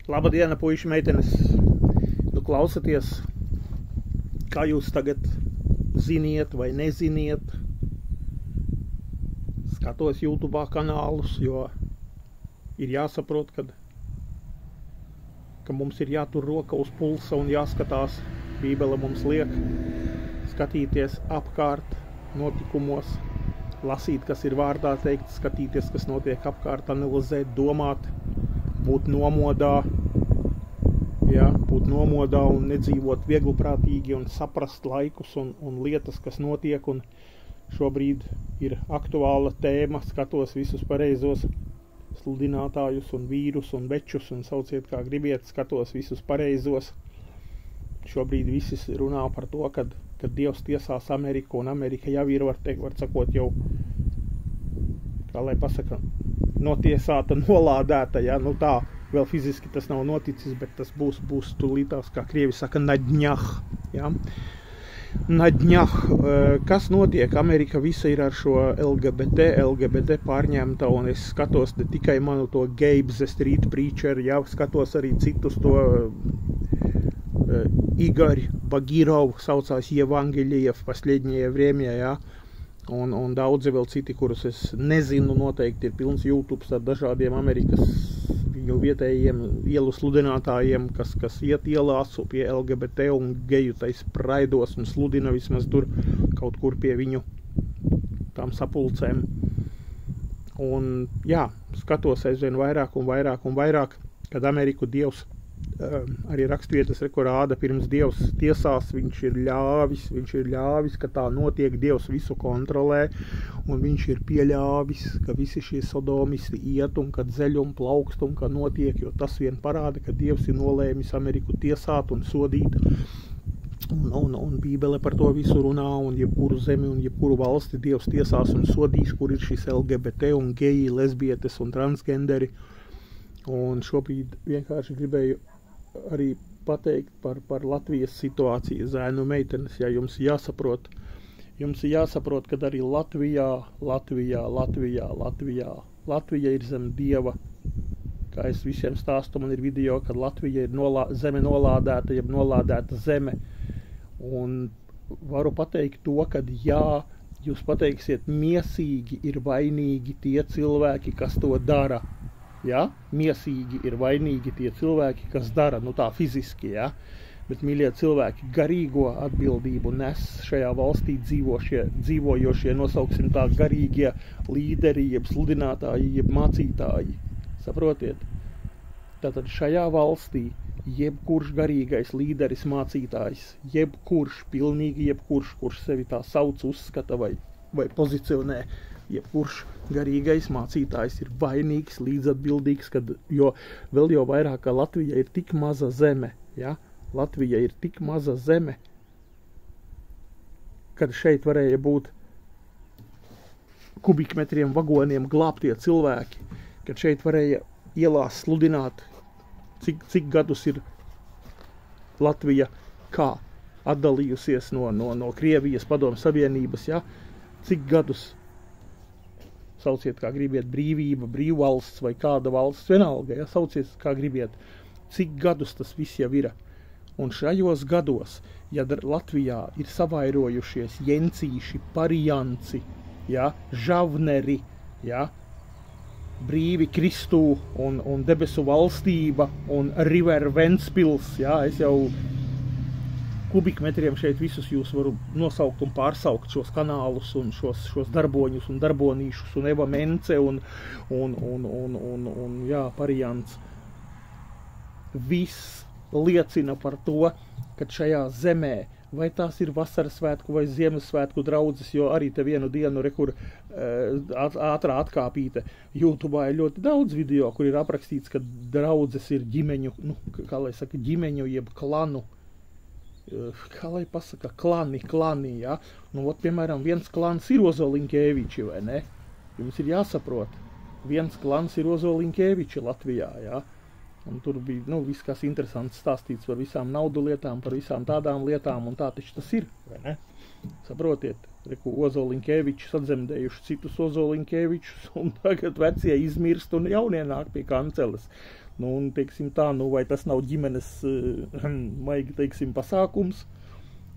Labadiena, puiši, meitenes. Nu, klausaties, kā jūs tagad ziniet vai neziniet. Skatos YouTube kanālus, jo ir jāsaprot, ka mums ir jātur roka uz pulsa un jāskatās. Bībele mums liek skatīties apkārt notikumos, lasīt, kas ir vārdā teikt, skatīties, kas notiek apkārt, analizēt, domāt, būt nomodā, būt nomodā un nedzīvot viegliprātīgi un saprast laikus un lietas, kas notiek. Un šobrīd ir aktuāla tēma, skatos visus pareizos sludinātājus un vīrus un večus un sauciet kā gribiet, skatos visus pareizos. Šobrīd visi runā par to, kad Dievs tiesās Ameriku, un Amerika jau ir, var sakot, jau, kā lai pasaka, notiesāta, nolādēta, nu tā, vēl fiziski tas nav noticis, bet tas būs tūlītās, kā krievi saka, na dņah, Na dņah. Kas notiek? Amerika visa ir ar šo LGBT pārņemta, un es skatos ne tikai manu to Gabe the Street Preacher, skatos arī citus to Igor Bagirov, saucās Evangeliev последнее время, un daudzi vēl citi, kurus es nezinu, noteikti ir pilns YouTube ar dažādiem Amerikas viņu vietējiem ielu sludinātājiem, kas iet ielās pie LGBT un geju tais praidos un sludina vismaz tur kaut kur pie viņu tām sapulcēm. Un skatos aizvien vairāk un vairāk, kad Ameriku Dievs arī rakstvietas rāda, pirms Dievs tiesās, viņš ir ļāvis, ka tā notiek, Dievs visu kontrolē, un viņš ir pieļāvis, ka visi šie sodomisti iet, un kad zeļ un plaukst, un ka notiek, jo tas vien parāda, ka Dievs ir nolēmis Ameriku tiesāt un sodīt. Un Bībele par to visu runā, un jebkuru zemi un jebkuru valsti Dievs tiesās un sodīs, kur ir šis LGBT un geji, lesbietes un transgenderi. Un šobrīd vienkārši gribēju arī pateikt par Latvijas situāciju, zēnu meitenes, jums jāsaprot, kad arī Latvija ir zem Dieva. Kā es visiem stāstu, man ir video, kad Latvija ir zeme nolādēta, jeb nolādēta zeme. Un varu pateikt to, kad jūs pateiksiet, miesīgi ir vainīgi tie cilvēki, kas to dara. Miesīgi ir vainīgi tie cilvēki, kas dara, tā fiziski, bet, mīļie cilvēki, garīgo atbildību nes šajā valstī dzīvojošie, nosauksim tā, garīgie līderi, jeb sludinātāji, jeb mācītāji. Saprotiet? Tātad šajā valstī jebkurš garīgais līderis, mācītājs, pilnīgi jebkurš, kurš sevi tā sauc, uzskata vai pozicionē, jebkurš garīgais mācītājs ir vainīgs, līdzatbildīgs, jo vēl jau vairāk, ka Latvija ir tik maza zeme, Latvija ir tik maza zeme, kad šeit varēja būt kubikmetriem, vagoniem glābtie cilvēki, kad šeit varēja ielās sludināt, cik gadus ir Latvija kā atdalījusies no Krievijas padomu savienības, cik gadus, sauciet kā gribiet, brīvība, brīvvalsts vai kāda valsts, vienalga, sauciet kā gribiet, cik gadus tas viss jau ir. Un šajos gados, Latvijā ir savairojušies jencīši, parijanci, žavneri, brīvi Kristū un debesu valstība un River Ventspils, es jau kubikmetriem šeit visus jūs varu nosaukt un pārsaukt šos kanālus un šos darboņus un darbonīšus un Eva Mence un parijants. Viss liecina par to, ka šajā zemē, vai tās ir vasarasvētku vai Ziemassvētku draudzes, jo arī te vienu dienu, kur ātrā atkāpīte, YouTube'ā ir ļoti daudz video, kur ir aprakstīts, ka draudzes ir ģimeņu, ģimeņu jeb klanu, kā lai pasaka, klani, piemēram, viens klans ir Ozoliņkeviči, vai ne? Jums ir jāsaprot, viens klans ir Ozoliņkeviči Latvijā, un tur bija, viss kas interesants stāstīts par visām naudu lietām, par visām tādām lietām, un tā taču tas ir, vai ne? Saprotiet, Ozoliņkeviči sadzemdējuši citus Ozoliņkevičus, un tagad vecie izmirst un jaunie nāk pie kanceles. Nu, un, teiksim tā, nu, vai tas nav ģimenes, maigi, teiksim, pasākums,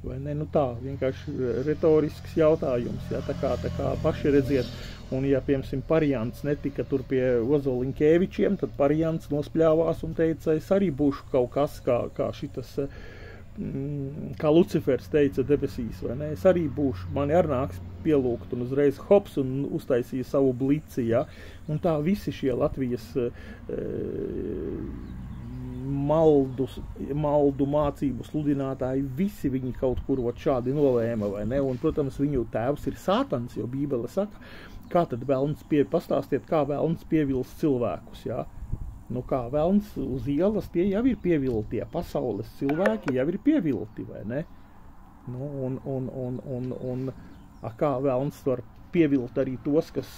vai ne, nu tā, vienkārši retorisks jautājums, ja, tā kā paši redziet, un, ja, piemēram, Pariants netika tur pie Ozoliņkēvičiem, tad Pariants nospļāvās un teica, es arī būšu kaut kas, kā šitas, kā Lucifers teica debesīs, vai ne, es arī būšu, mani arī nāks pielūgt, un uzreiz hops un uztaisīja savu blici, ja, un tā visi šie Latvijas maldu mācību sludinātāji, visi viņi kaut kur šādi nolēma, vai ne, un, protams, viņu tēvs ir Sātans, jo Bībele saka, kā tad velns pastāstiet, kā velns pievils cilvēkus, jā. Nu, kā velns uz ielas, tie jau ir pieviltie, pasaules cilvēki jau ir pievilti, vai ne? Nu, un kā velns var pievilt arī tos, kas,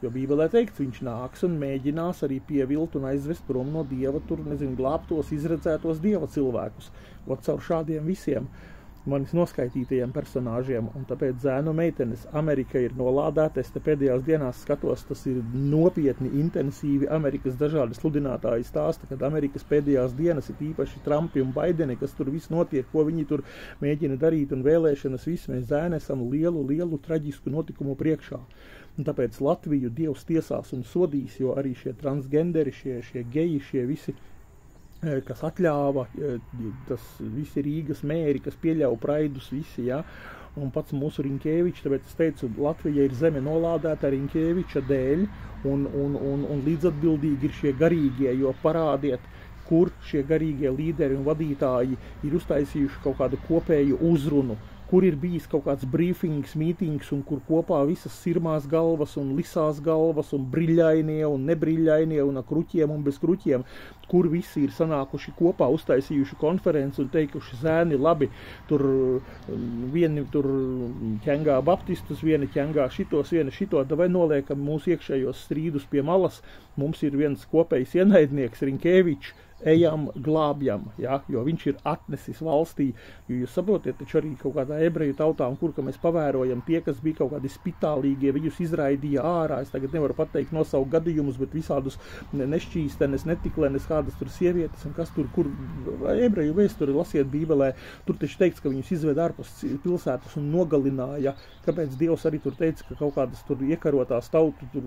jo Bībelē teikts, viņš nāks un mēģinās arī pievilt un aizvest prom no Dieva, tur, nezinu, glābtos, izredzētos Dieva cilvēkus. Ot caur šādiem visiem manis noskaitītajiem personāžiem, un tāpēc zēnu meitenes Amerika ir nolādēta, es te pēdējās dienās skatos, tas ir nopietni, intensīvi Amerikas dažādi sludinātāji stāsta, kad Amerikas pēdējās dienas ir īpaši Trumpi un Baideni, kas tur viss notiek, ko viņi tur mēģina darīt, un vēlēšanas viss, mēs zēni esam lielu traģisku notikumu priekšā. Un tāpēc Latviju Dievs tiesās un sodīs, jo arī šie transgenderi, šie geji, šie visi, kas atļāva, tas visi Rīgas mēri, kas pieļauj praidus visi, ja, un pats mūsu Riņķēvičs, tāpēc es teicu, Latvija ir zeme nolādēta Riņķēviča dēļ, un līdzatbildīgi ir šie garīgie, jo parādiet, kur šie garīgie līderi un vadītāji ir uztaisījuši kaut kādu kopēju uzrunu, kur ir bijis kaut kāds briefings, mītings, un kur kopā visas sirmās galvas un lisās galvas un briļainie un nebriļainie un ar kruķiem un bez kruķiem, kur visi ir sanākuši kopā, uztaisījuši konferenci un teikuši zēni, labi, tur vieni tur ķengā baptistus, vieni ķengā šitos, vieni šito, vai noliekam mūsu iekšējos strīdus pie malas, mums ir viens kopējs ienaidnieks Riņķēvičs, ejam, glābjam, ja, jo viņš ir atnesis valstī, jo jūs saprotiet, taču arī kaut kādā ebreju tautā, un kur, ka mēs pavērojam tie, kas bija kaut kādi spitālīgie, viņus izraidīja ārā, es tagad nevaru pateikt nosaukt gadījumus, bet visādus nešķīstenes, netiklenes, kādas tur sievietes, un kas tur, kur ebreju vēsturi lasiet Bībelē, tur taču teikts, ka viņus izved ārpus pilsētas un nogalināja, kāpēc Dievs arī tur teica, ka kaut kādas tur iekarotās tautu, tur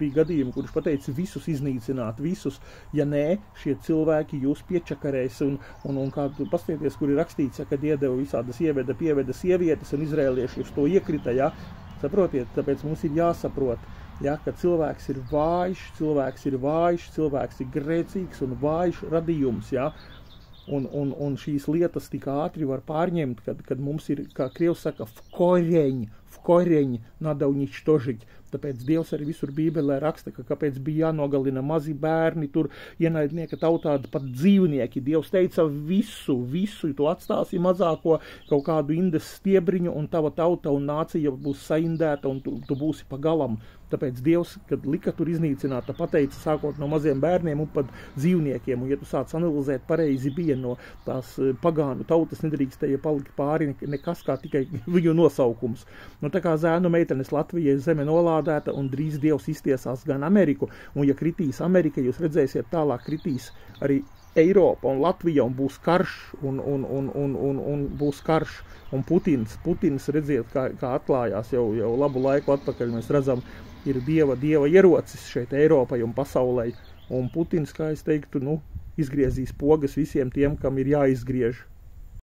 bija gadījumi, kurš pateica visus iznīcināt, visus, ja nē, šie cilvēki jūs piečakarēs un kā tur pastieties, kur ir rakstīts, ja, kad iedeva visādas pieveda sievietes un izrēlieši uz to iekrita, ja, saprotiet, tāpēc mums ir jāsaprot, ja, ka cilvēks ir vājš, cilvēks ir grēcīgs un vājš radījums, ja, un šīs lietas tik ātri var pārņemt, kad mums ir, kā Krievs saka, v koreņi надо уничтожить. Tāpēc Dievs arī visur Bībelē raksta, ka kāpēc bija jānogalina mazi bērni, tur ienaidnieka tautādi pat dzīvnieki. Dievs teica visu, tu atstāsi mazāko kaut kādu indes stiebriņu, un tava tauta un nācija būs saindēta, un tu būsi pa galam. Tāpēc Dievs, kad lika tur iznīcināt, pateica sākot no maziem bērniem un pat dzīvniekiem, un ja tu sāc analizēt pareizi bija no tās pagānu tautas, nedrīkstēja palikt pāri nekas kā tikai viņu nosaukums. Nu, tā kā zēnu meitenes Latvija zeme nolādēta un drīz Dievs iztiesās gan Ameriku, un ja kritīs Amerika, jūs redzēsiet tālāk kritīs arī Eiropa un Latvija, un būs karš, un būs karš, un Putins redziet, kā atklājās jau labu laiku atpakaļ, mēs redzam, ir dieva ierocis šeit Eiropai un pasaulei, un Putins, kā es teiktu, izgriezīs pogas visiem tiem, kam ir jāizgriež.